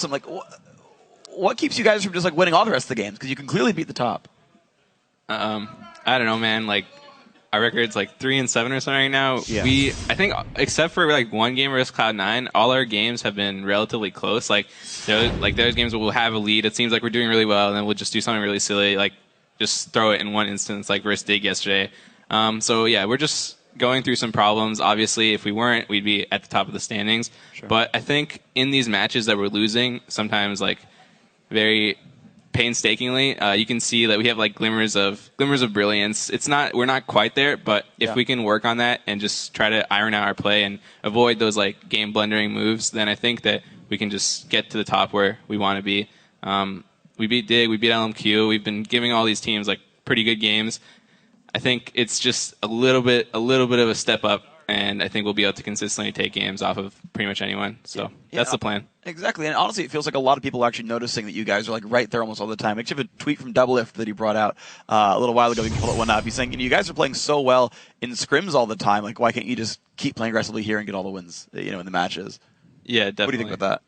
awesome. Like, what keeps you guys from just like winning all the rest of the games? Because you can clearly beat the top. I don't know, man. Like, our record's like 3-7 or something right now. Yeah. I think, except for like one game versus Cloud9, all our games have been relatively close. Like there's games where we'll have a lead. It seems like we're doing really well, and then we'll just do something really silly, like just throw it in one instance, like versus Dig yesterday. So yeah, we're just going through some problems. Obviously, if we weren't, we'd be at the top of the standings. Sure. But I think in these matches that we're losing, sometimes like very painstakingly, you can see that we have like glimmers of brilliance. We're not quite there, but if we can work on that and just try to iron out our play and avoid those like game blundering moves, then I think that we can just get to the top where we want to be. We beat Dig, we beat LMQ. We've been giving all these teams like pretty good games. I think it's just a little bit of a step up, and I think we'll be able to consistently take games off of pretty much anyone. So that's the plan. Exactly, and honestly, it feels like a lot of people are actually noticing that you guys are like right there almost all the time. Actually, I have a tweet from Double Lift that he brought out a little while ago. We can pull it one up. He's saying, you guys are playing so well in scrims all the time. Like, why can't you just keep playing aggressively here and get all the wins, in the matches? Yeah, definitely. What do you think about that?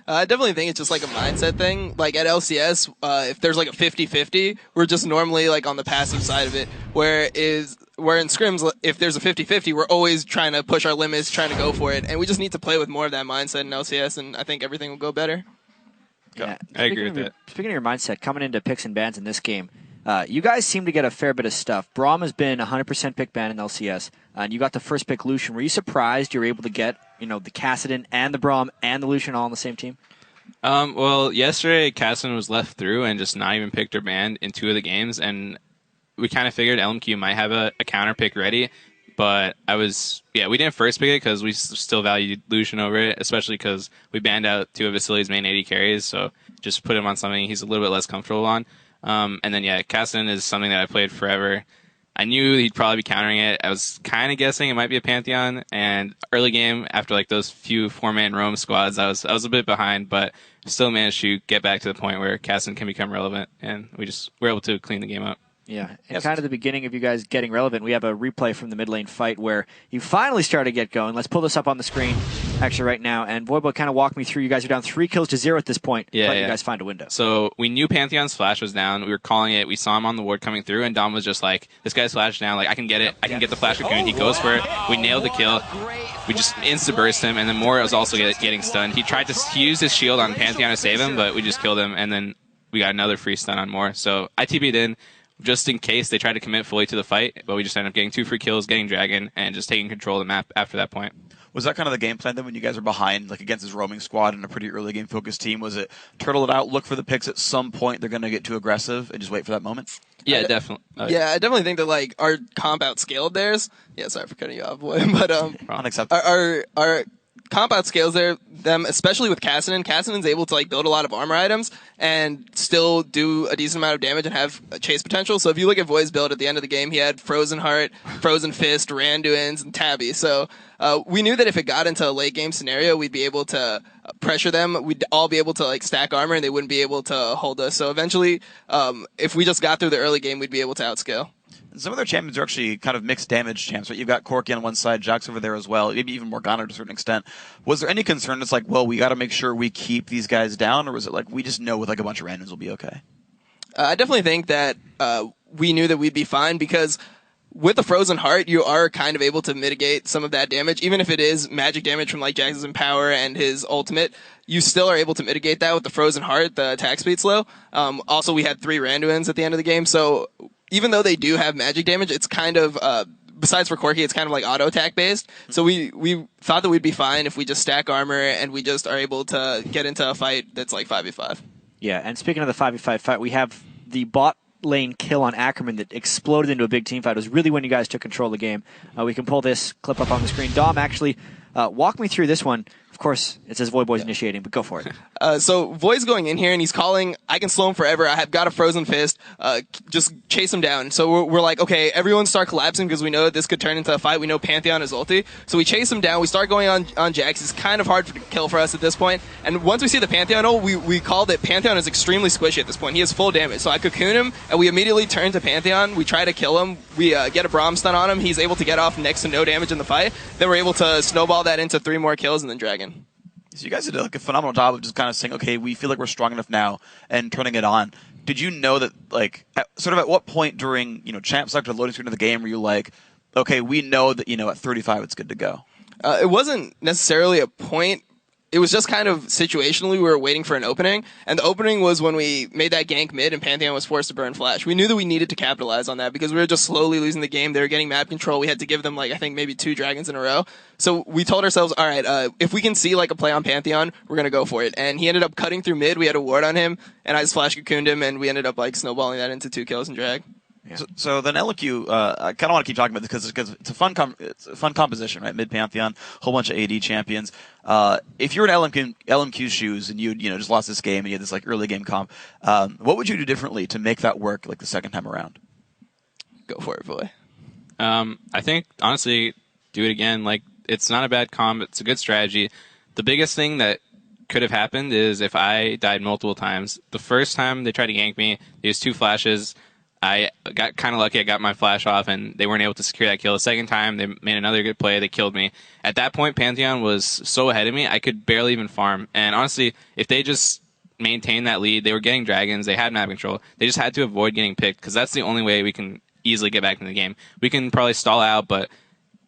I definitely think it's just like a mindset thing. Like at LCS, if there's like a 50-50, we're just normally like on the passive side of it. Where in scrims, if there's a 50-50, we're always trying to push our limits, trying to go for it. And we just need to play with more of that mindset in LCS, and I think everything will go better. Yeah, I agree with that. Speaking of your mindset, coming into picks and bans in this game, you guys seem to get a fair bit of stuff. Braum has been 100% pick ban in LCS, and you got the first pick Lucian. Were you surprised you were able to get the Kassadin and the Braum and the Lucian all on the same team? Well, yesterday Kassadin was left through and just not even picked or banned in 2 of the games, and we kind of figured LMQ might have a counter pick ready, but we didn't first pick it because we still valued Lucian over it, especially because we banned out 2 of Vasily's main AD carries, so just put him on something he's a little bit less comfortable on. And then, Kassadin is something that I played forever. I knew he'd probably be countering it. I was kind of guessing it might be a Pantheon, and early game, after like those few 4-man roam squads, I was a bit behind, but still managed to get back to the point where Kassadin can become relevant, and we're able to clean the game up. Yeah, and kind of the beginning of you guys getting relevant, we have a replay from the mid lane fight where you finally started to get going. Let's pull this up on the screen, actually, right now. And Voibo kind of walked me through. You guys are down 3-0 at this point. Yeah, You guys find a window. So we knew Pantheon's flash was down. We were calling it. We saw him on the ward coming through, and Dom was just like, this guy's flash down. Like, I can get it. I can get the flash cocoon. He goes for it. We nailed the kill. We just insta-burst him, and then Mora was also getting stunned. He used his shield on Pantheon to save him, but we just killed him, and then we got another free stun on Mora. So I TP'd in, just in case they tried to commit fully to the fight, but we just ended up getting 2 free kills, getting Dragon, and just taking control of the map after that point. Was that kind of the game plan then when you guys were behind, like against this roaming squad and a pretty early game focused team? Was it turtle it out, look for the picks at some point, they're going to get too aggressive, and just wait for that moment? Yeah, definitely. I definitely think that like our comp outscaled theirs. Yeah, sorry for cutting you off, boy, but unacceptable. Our comp outscales them, especially with Kassadin. Kassadin's able to like build a lot of armor items and still do a decent amount of damage and have a chase potential. So if you look at Voi's build at the end of the game, he had Frozen Heart, Frozen Fist, Randuin's, and Tabby. So we knew that if it got into a late game scenario, we'd be able to pressure them. We'd all be able to like stack armor, and they wouldn't be able to hold us. So eventually, if we just got through the early game, we'd be able to outscale. Some of their champions are actually kind of mixed damage champs, right? You've got Corki on one side, Jax over there as well, maybe even Morgana to a certain extent. Was there any concern it's like, well, we got to make sure we keep these guys down, or was it like, we just know with like a bunch of randoms we'll be okay? I definitely think that we knew that we'd be fine because with the Frozen Heart, you are kind of able to mitigate some of that damage. Even if it is magic damage from like Jax's Empower and his ultimate, you still are able to mitigate that with the Frozen Heart, the attack speed slow. Also, we had 3 Randuins at the end of the game, so even though they do have magic damage, it's kind of, besides for Corki, it's kind of like auto attack based. So we thought that we'd be fine if we just stack armor and we just are able to get into a fight that's like 5v5. Yeah, and speaking of the 5v5 fight, we have the bot lane kill on Ackerman that exploded into a big team fight. It was really when you guys took control of the game. We can pull this clip up on the screen. Dom, actually, walk me through this one. Of course, it says Void Boy's initiating, but go for it. So Void's going in here, and he's calling, I can slow him forever. I have got a Frozen Fist. Just chase him down. So we're like, okay, everyone start collapsing because we know that this could turn into a fight. We know Pantheon is ulti. So we chase him down. We start going on Jax. It's kind of hard to kill for us at this point. And once we see the Pantheon ult, we call that Pantheon is extremely squishy at this point. He has full damage. So I cocoon him, and we immediately turn to Pantheon. We try to kill him. We get a Braum stun on him. He's able to get off next to no damage in the fight. Then we're able to snowball that into 3 more kills and then Dragon. So you guys did like a phenomenal job of just kind of saying, okay, we feel like we're strong enough now, and turning it on. Did you know that, like, at what point during, champ select or loading screen of the game were you like, okay, we know that, at 35 it's good to go? It wasn't necessarily a point. It was just kind of situationally we were waiting for an opening, and the opening was when we made that gank mid and Pantheon was forced to burn flash. We knew that we needed to capitalize on that because we were just slowly losing the game. They were getting map control. We had to give them, like, I think maybe 2 dragons in a row. So we told ourselves, all right, if we can see like a play on Pantheon, we're going to go for it. And he ended up cutting through mid. We had a ward on him, and I just flash cocooned him, and we ended up like snowballing that into 2 kills and drag. Yeah. So then LMQ, I kind of want to keep talking about this because it's a fun composition, right? Mid Pantheon, whole bunch of AD champions. If you were in LMQ's shoes and you just lost this game and you had this like early game comp, what would you do differently to make that work like the second time around? Go for it, boy. I think honestly, do it again. Like, it's not a bad comp. It's a good strategy. The biggest thing that could have happened is if I died multiple times. The first time they tried to gank me, they used 2 flashes. I got kind of lucky. I got my flash off, and they weren't able to secure that kill. The second time, they made another good play. They killed me. At that point, Pantheon was so ahead of me, I could barely even farm. And honestly, if they just maintained that lead, they were getting dragons. They had map control. They just had to avoid getting picked because that's the only way we can easily get back in the game. We can probably stall out, but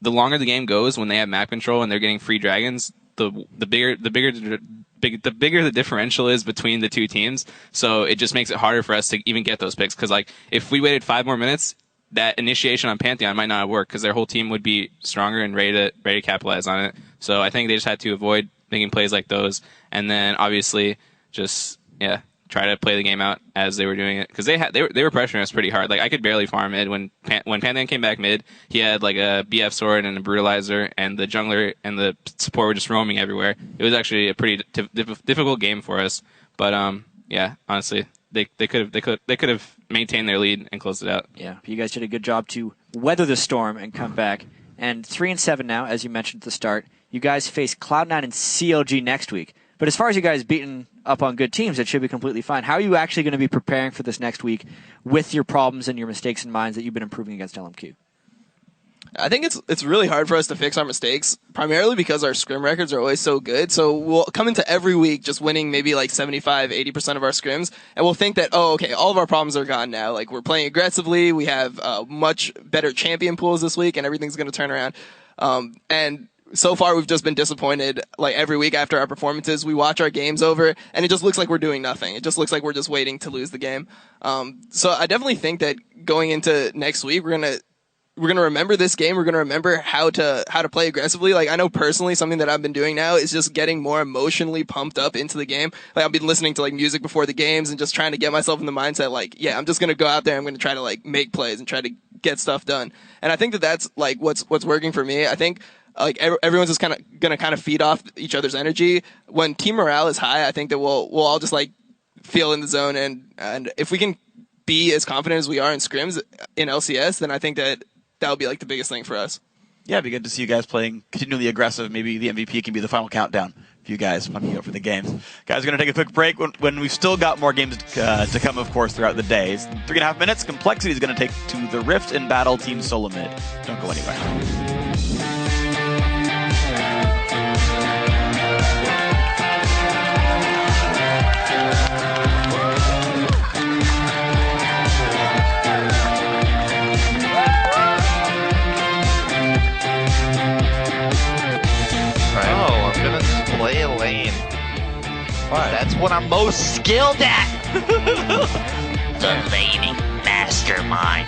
the longer the game goes, when they have map control and they're getting free dragons, the bigger the differential is between the 2 teams. So it just makes it harder for us to even get those picks. Because like if we waited 5 more minutes, that initiation on Pantheon might not have worked because their whole team would be stronger and ready to capitalize on it. So I think they just had to avoid making plays like those, and then obviously just try to play the game out as they were doing it because they were pressuring us pretty hard. Like I could barely farm mid when Pantheon came back mid. He had like a BF sword and a brutalizer, and the jungler and the support were just roaming everywhere. It was actually a pretty difficult game for us. But honestly, they could have maintained their lead and closed it out. Yeah, you guys did a good job to weather the storm and come back. And 3-7 now, as you mentioned at the start. You guys face Cloud9 and CLG next week. But as far as you guys beating up on good teams, it should be completely fine. How are you actually going to be preparing for this next week with your problems and your mistakes in mind that you've been improving against LMQ? I think it's really hard for us to fix our mistakes, primarily because our scrim records are always so good. So we'll come into every week just winning maybe like 75-80% of our scrims, and we'll think that, oh, okay, all of our problems are gone now. Like, we're playing aggressively, we have much better champion pools this week, and everything's going to turn around. And so far, we've just been disappointed. Like, every week after our performances, we watch our games over, and it just looks like we're doing nothing. It just looks like we're just waiting to lose the game. So I definitely think that going into next week, we're gonna remember this game. We're gonna remember how to play aggressively. Like, I know personally, something that I've been doing now is just getting more emotionally pumped up into the game. Like, I've been listening to like music before the games and just trying to get myself in the mindset. Like, yeah, I'm just gonna go out there. I'm gonna try to like make plays and try to get stuff done. And I think that that's like what's working for me. I think like everyone's just gonna feed off each other's energy. When team morale is high, I think that we'll all just like feel in the zone. And if we can be as confident as we are in scrims in LCS, then I think that would be like the biggest thing for us. Yeah, it'd be good to see you guys playing continually aggressive. Maybe the MVP can be the final countdown for you guys pumping you up for the games. Guys, we're going to take a quick break when we've still got more games to come, of course, throughout the day. 3.5 minutes. Complexity is going to take to the Rift in battle Team Solo Mid. Don't go anywhere. Play a lane. That's what I'm most skilled at. The laning mastermind.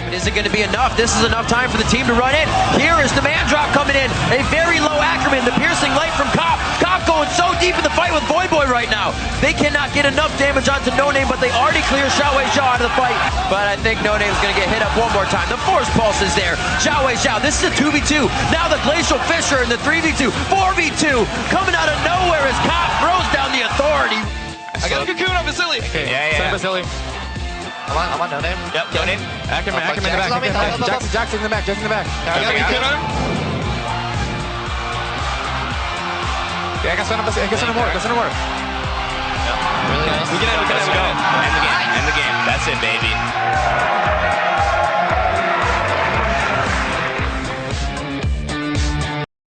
But is it going to be enough? This is enough time for the team to run in. Here is the man drop coming in. A very low Ackerman. The piercing light from Cop. Cop going so deep in the fight with Void Boy right now. They cannot get enough damage onto No Name, but they already clear Xiaowei Xiao out of the fight. But I think No Name's going to get hit up one more time. The Force Pulse is there. Xiaowei Xiao. This is a 2v2. Now the Glacial Fisher in the 3v2. 4v2. Coming out of nowhere as Cop throws down the authority. I got a cocoon on Vasily. Okay. Yeah. Vasily. I'm on No Name. Yep, No Name. Ackerman in the back. Jackson in the back. Jackson in the back. I got a cocoon on him. Yeah, I got some more. Really nice. We can end. End the game. That's it, baby.